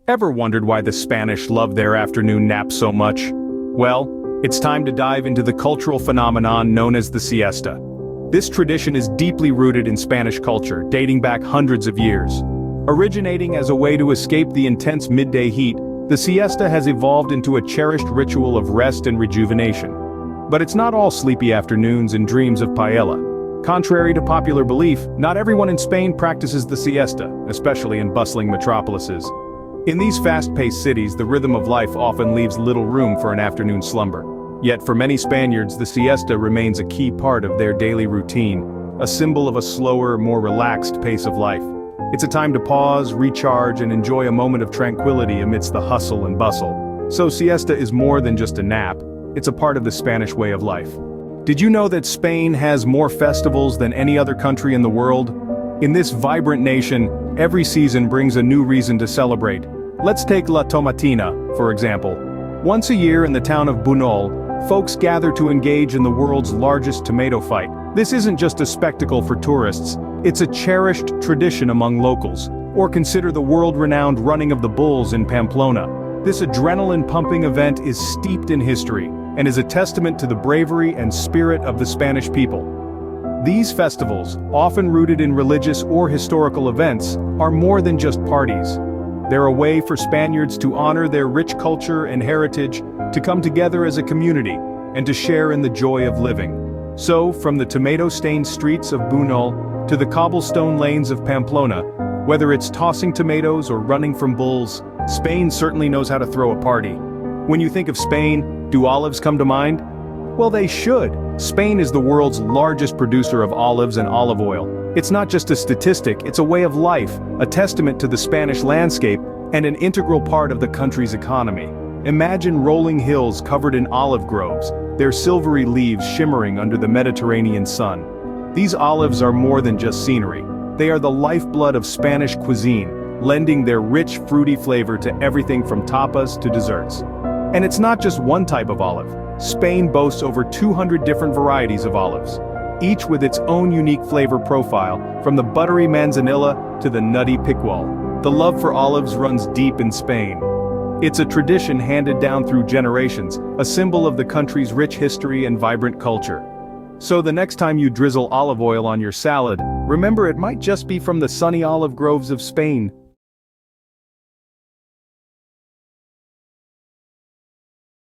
Ever wondered why the Spanish love their afternoon nap so much? Well, it's time to dive into the cultural phenomenon known as the siesta. This tradition is deeply rooted in Spanish culture, dating back hundreds of years. Originating as a way to escape the intense midday heat, the siesta has evolved into a cherished ritual of rest and rejuvenation. But it's not all sleepy afternoons and dreams of paella. Contrary to popular belief, not everyone in Spain practices the siesta, especially in bustling metropolises. In these fast-paced cities, the rhythm of life often leaves little room for an afternoon slumber. Yet for many Spaniards, the siesta remains a key part of their daily routine, a symbol of a slower, more relaxed pace of life. It's a time to pause, recharge, and enjoy a moment of tranquility amidst the hustle and bustle. So siesta is more than just a nap, it's a part of the Spanish way of life. Did you know that Spain has more festivals than any other country in the world? In this vibrant nation, every season brings a new reason to celebrate. Let's take La Tomatina, for example. Once a year in the town of Buñol, folks gather to engage in the world's largest tomato fight. This isn't just a spectacle for tourists, it's a cherished tradition among locals. Or consider the world-renowned running of the bulls in Pamplona. This adrenaline-pumping event is steeped in history, and is a testament to the bravery and spirit of the Spanish people. These festivals, often rooted in religious or historical events, are more than just parties. They're a way for Spaniards to honor their rich culture and heritage, to come together as a community, and to share in the joy of living. So, from the tomato-stained streets of Buñol to the cobblestone lanes of Pamplona, whether it's tossing tomatoes or running from bulls, Spain certainly knows how to throw a party. When you think of Spain, do olives come to mind? Well, they should. Spain is the world's largest producer of olives and olive oil. It's not just a statistic, it's a way of life, a testament to the Spanish landscape, and an integral part of the country's economy. Imagine rolling hills covered in olive groves, their silvery leaves shimmering under the Mediterranean sun. These olives are more than just scenery. They are the lifeblood of Spanish cuisine, lending their rich, fruity flavor to everything from tapas to desserts. And it's not just one type of olive. Spain boasts over 200 different varieties of olives, each with its own unique flavor profile, from the buttery manzanilla to the nutty picual. The love for olives runs deep in Spain. It's a tradition handed down through generations, a symbol of the country's rich history and vibrant culture. So the next time you drizzle olive oil on your salad, remember it might just be from the sunny olive groves of Spain.